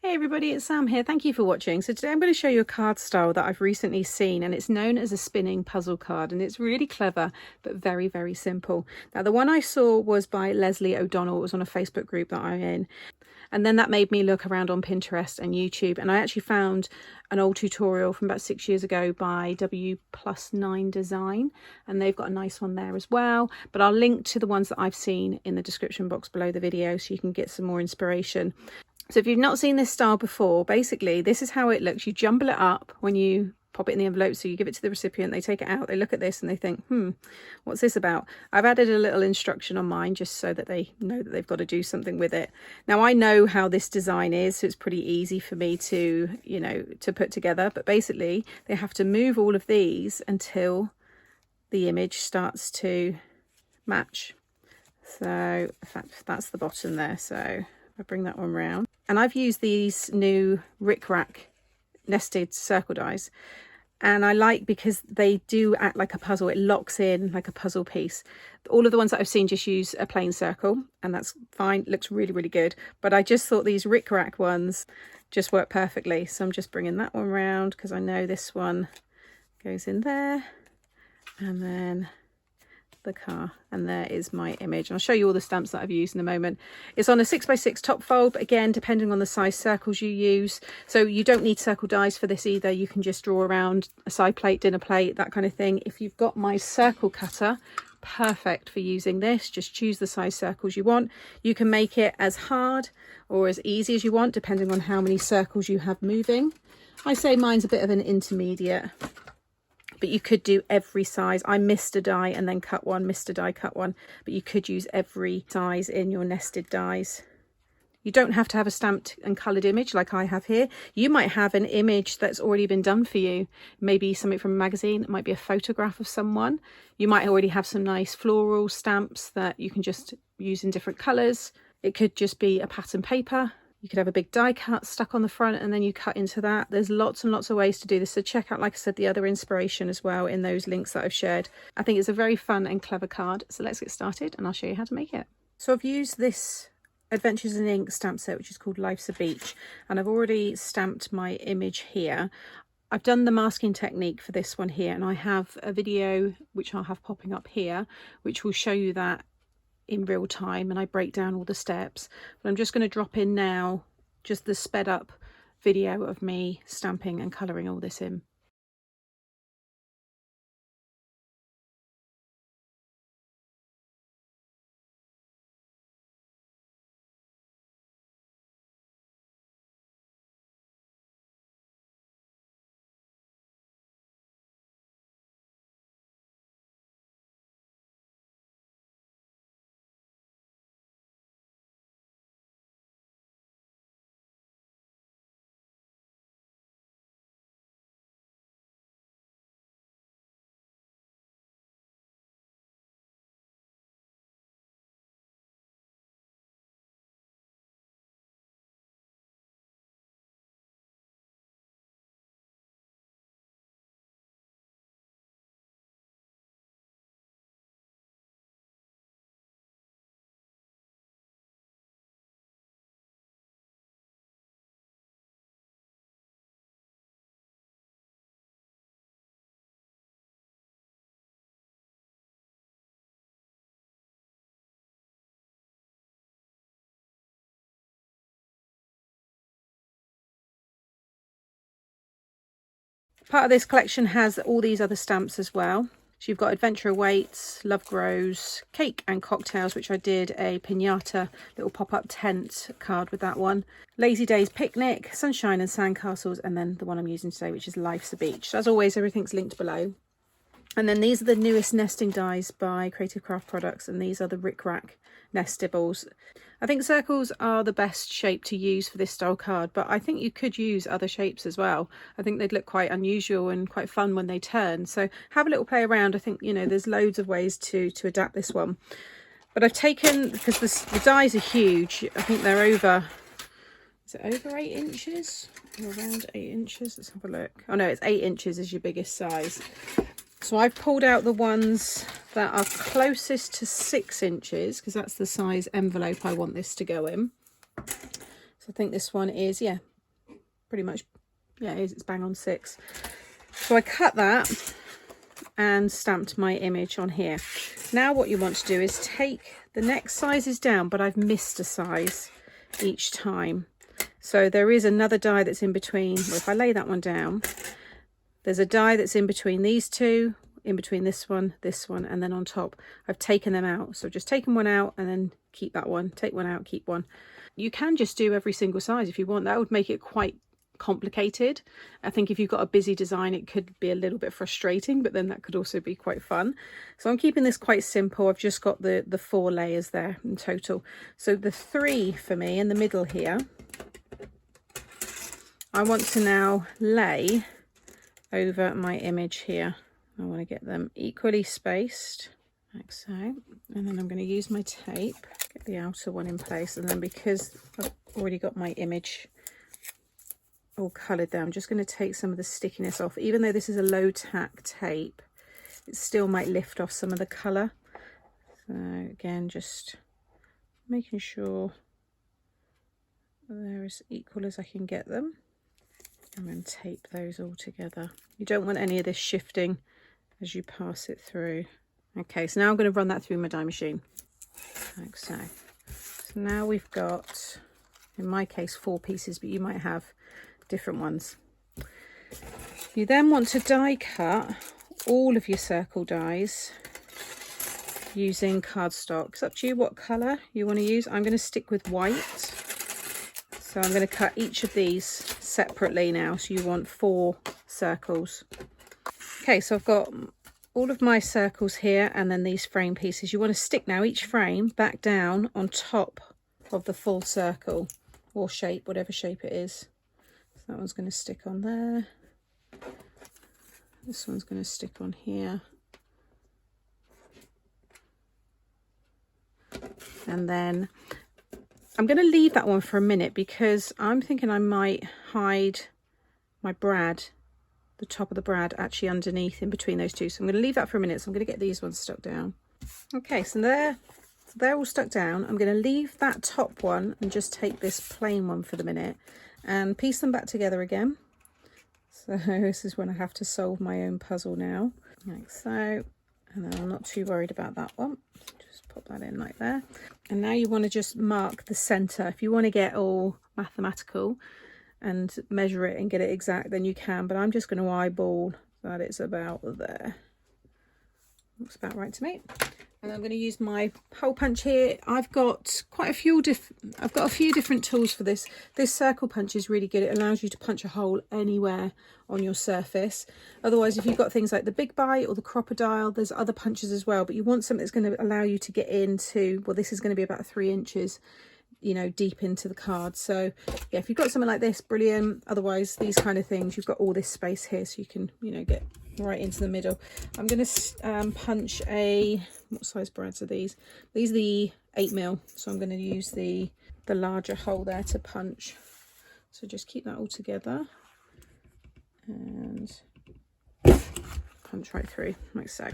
Hey everybody, it's Sam here. Thank you for watching. So today I'm going to show you a card style that I've recently seen, and it's known as a spinning puzzle card, and it's really clever but very, very simple. Now the one I saw was by Leslie O'Donnell. It was on a Facebook group that I'm in. And then that made me look around on Pinterest and YouTube, and I actually found an old tutorial from about 6 years ago by W+9 Design, and they've got a nice one there as well. But I'll link to the ones that I've seen in the description box below the video so you can get some more inspiration. So if you've not seen this style before, basically this is how it looks. You jumble it up when you pop it in the envelope. So you give it to the recipient, they take it out, they look at this and they think, what's this about? I've added a little instruction on mine just so that they know that they've got to do something with it. Now I know how this design is, so it's pretty easy for me to, to put together. But basically they have to move all of these until the image starts to match. So in fact, that's the bottom there. So I bring that one round, and I've used these new Ric Rak nested circle dies, and I like because they do act like a puzzle. It locks in like a puzzle piece. All of the ones that I've seen just use a plain circle, and that's fine. It looks really, really good. But I just thought these Ric Rak ones just work perfectly. So I'm just bringing that one round because I know this one goes in there, and then the car, and there is my image. And I'll show you all the stamps that I've used in a moment. It's on a 6x6 top fold, but again, depending on the size circles you use. So you don't need circle dies for this either. You can just draw around a side plate, dinner plate, that kind of thing. If you've got my circle cutter, perfect for using this. Just choose the size circles you want. You can make it as hard or as easy as you want, depending on how many circles you have moving. I say mine's a bit of an intermediate, but you could do every size. I missed a die and then cut one, missed a die, cut one, but you could use every size in your nested dies. You don't have to have a stamped and coloured image like I have here. You might have an image that's already been done for you. Maybe something from a magazine. It might be a photograph of someone. You might already have some nice floral stamps that you can just use in different colours. It could just be a pattern paper. You could have a big die cut stuck on the front and then you cut into that. There's lots and lots of ways to do this. So check out, like I said, the other inspiration as well in those links that I've shared. I think it's a very fun and clever card. So let's get started and I'll show you how to make it. So I've used this Adventures in Ink stamp set, which is called Life's a Beach. And I've already stamped my image here. I've done the masking technique for this one here. And I have a video, which I'll have popping up here, which will show you that in real time, and I break down all the steps. But I'm just going to drop in now just the sped up video of me stamping and colouring all this in. Part of this collection has all these other stamps as well. So you've got Adventure Awaits, Love Grows, Cake and Cocktails, which I did a pinata little pop-up tent card with that one. Lazy Days Picnic, Sunshine and Sandcastles, and then the one I'm using today, which is Life's a Beach. So as always, everything's linked below. And then these are the newest nesting dies by Creative Craft Products, and these are the Ric Rak Nestables. I think circles are the best shape to use for this style card, but I think you could use other shapes as well. I think they'd look quite unusual and quite fun when they turn. So have a little play around. I think, there's loads of ways to adapt this one. But I've taken, because the dies are huge, I think they're over, is it over 8 inches? Or around 8 inches? Let's have a look. Oh no, it's 8 inches is your biggest size. So I've pulled out the ones that are closest to 6 inches because that's the size envelope I want this to go in. So I think this one is, yeah, pretty much, yeah, it is, it's bang on 6. So I cut that and stamped my image on here. Now what you want to do is take the next sizes down, but I've missed a size each time. So there is another die that's in between. Well, if I lay that one down, there's a die that's in between these two, in between this one, and then on top. I've taken them out. So just taken one out and then keep that one, take one out, keep one. You can just do every single size if you want. That would make it quite complicated. I think if you've got a busy design, it could be a little bit frustrating, but then that could also be quite fun. So I'm keeping this quite simple. I've just got the 4 layers there in total. So the 3 for me in the middle here, I want to now lay over my image here. I want to get them equally spaced, like so, and then I'm going to use my tape, get the outer one in place, and then because I've already got my image all coloured there, I'm just going to take some of the stickiness off. Even though this is a low tack tape, it still might lift off some of the colour. So again, just making sure they're as equal as I can get them, and then tape those all together. You don't want any of this shifting as you pass it through. Okay, so now I'm going to run that through my die machine, like so. So now we've got, in my case, 4 pieces, but you might have different ones. You then want to die cut all of your circle dies using cardstock. It's up to you what colour you want to use. I'm going to stick with white. So I'm going to cut each of these separately now. So you want 4 circles. Okay, so I've got all of my circles here and then these frame pieces. You want to stick now each frame back down on top of the full circle or shape, whatever shape it is. So that one's going to stick on there. This one's going to stick on here. And then I'm going to leave that one for a minute because I'm thinking I might hide my brad, the top of the brad, actually underneath in between those two. So I'm going to leave that for a minute. So I'm going to get these ones stuck down. Okay, so they're all stuck down. I'm going to leave that top one and just take this plain one for the minute and piece them back together again. So this is when I have to solve my own puzzle now, like so. And then I'm not too worried about that one. Just pop that in like there. And now you want to just mark the center. If you want to get all mathematical and measure it and get it exact, then you can, but I'm just going to eyeball that it's about there. Looks about right to me. And I'm going to use my hole punch here. I've got quite a few different tools for this. This circle punch is really good. It allows you to punch a hole anywhere on your surface. Otherwise, if you've got things like the Big Bite or the Crocodile, there's other punches as well, but you want something that's going to allow you to get into, well, this is going to be about 3 inches, you know, deep into the card. So yeah, if you've got something like this, brilliant. Otherwise, these kind of things, you've got all this space here, so you can, you know, get right into the middle. I'm going to punch a, what size brads are these? These are the 8mm, so I'm going to use the larger hole there to punch. So just keep that all together and punch right through like so.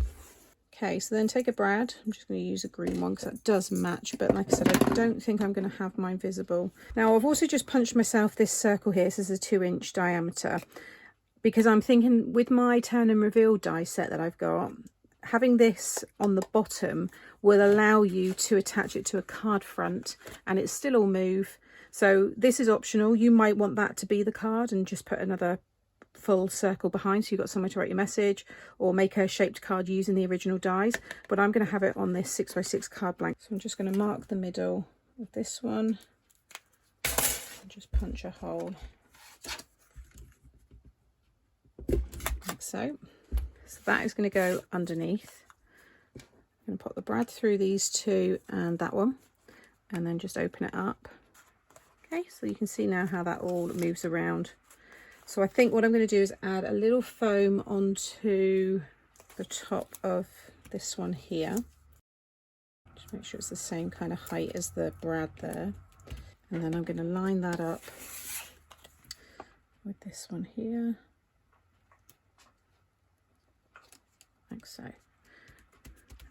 Okay, so then take a brad. I'm just going to use a green one because that does match, but like I said, I don't think I'm going to have mine visible. Now I've also just punched myself this circle here. This is a 2-inch diameter, because I'm thinking with my turn and reveal die set that I've got, having this on the bottom will allow you to attach it to a card front and it still will move. So this is optional. You might want that to be the card and just put another full circle behind, so you've got somewhere to write your message, or make a shaped card using the original dies. But I'm going to have it on this 6x6 card blank. So I'm just going to mark the middle of this one and just punch a hole like so. So that is going to go underneath. I'm going to pop the brad through these two and that one, and then just open it up. Okay, so you can see now how that all moves around. So I think what I'm going to do is add a little foam onto the top of this one here. Just make sure it's the same kind of height as the brad there. And then I'm going to line that up with this one here, like so.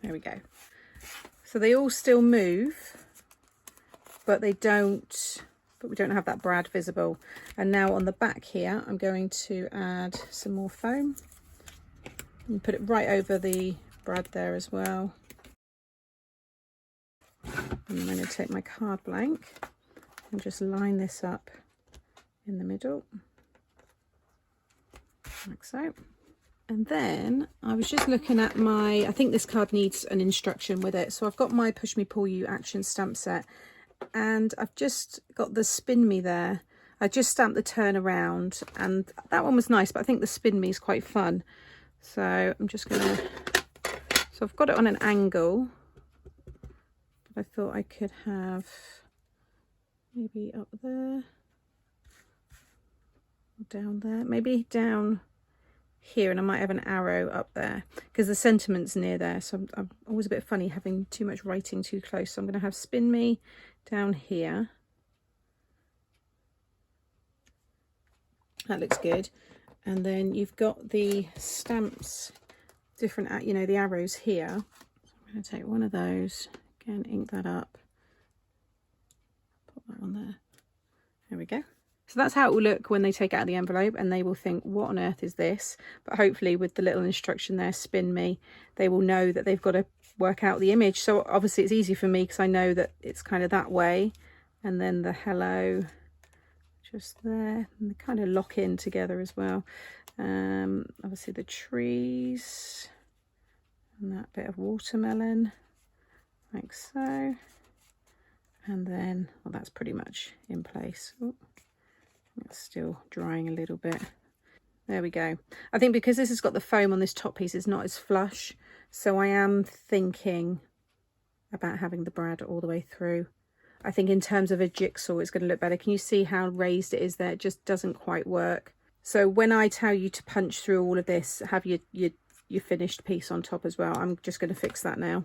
There we go. So they all still move, but they don't, but we don't have that brad visible. And now on the back here, I'm going to add some more foam and put it right over the brad there as well. And I'm going to take my card blank and just line this up in the middle, like so. And then I was just looking at I think this card needs an instruction with it. So I've got my Push Me Pull You action stamp set, and I've just got the Spin Me there. I just stamped the turn around, and that one was nice, but I think the Spin Me is quite fun. So I'm just gonna, so I've got it on an angle, but I thought I could have maybe up there, or down there, maybe down here, and I might have an arrow up there because the sentiment's near there. So I'm always a bit funny having too much writing too close. So I'm going to have Spin Me down here. That looks good. And then you've got the stamps, different, you know, the arrows here. So I'm going to take one of those, again, ink that up, put that on there. There we go. So that's how it will look when they take it out of the envelope, and they will think, what on earth is this? But hopefully with the little instruction there, Spin Me, they will know that they've got to work out the image. So obviously it's easy for me because I know that it's kind of that way. And then the hello just there, and they kind of lock in together as well. Obviously the trees and that bit of watermelon, like so. And then, well, that's pretty much in place. Ooh. It's still drying a little bit. There we go. I think because this has got the foam on this top piece, it's not as flush. So I am thinking about having the brad all the way through. I think in terms of a jigsaw, it's going to look better. Can you see how raised it is there? It just doesn't quite work. So when I tell you to punch through all of this, have your finished piece on top as well. I'm just going to fix that now.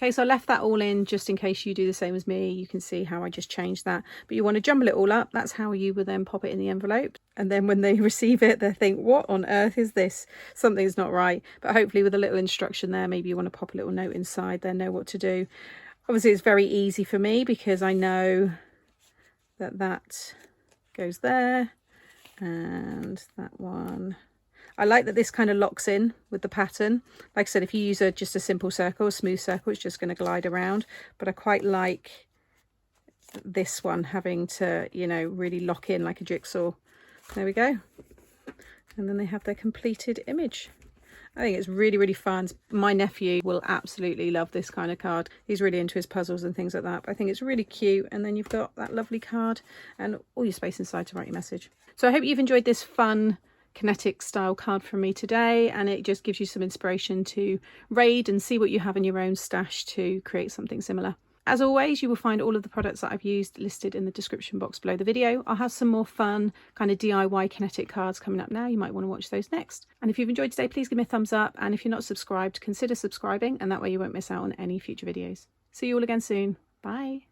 Okay, so I left that all in just in case you do the same as me. You can see how I just changed that. But you want to jumble it all up. That's how you will then pop it in the envelope. And then when they receive it, they think, what on earth is this? Something's not right. But hopefully with a little instruction there, maybe you want to pop a little note inside, they know what to do. Obviously, it's very easy for me because I know that that goes there. And that one... I like that this kind of locks in with the pattern. Like I said, if you use just a simple circle, a smooth circle, it's just going to glide around. But I quite like this one having to, you know, really lock in like a jigsaw. There we go. And then they have their completed image. I think it's really, really fun. My nephew will absolutely love this kind of card. He's really into his puzzles and things like that. But I think it's really cute. And then you've got that lovely card and all your space inside to write your message. So I hope you've enjoyed this fun kinetic style card from me today, and it just gives you some inspiration to raid and see what you have in your own stash to create something similar. As always, you will find all of the products that I've used listed in the description box below the video. I'll have some more fun kind of DIY kinetic cards coming up now. You might want to watch those next. And if you've enjoyed today, please give me a thumbs up, and if you're not subscribed, consider subscribing, and that way you won't miss out on any future videos. See you all again soon. Bye.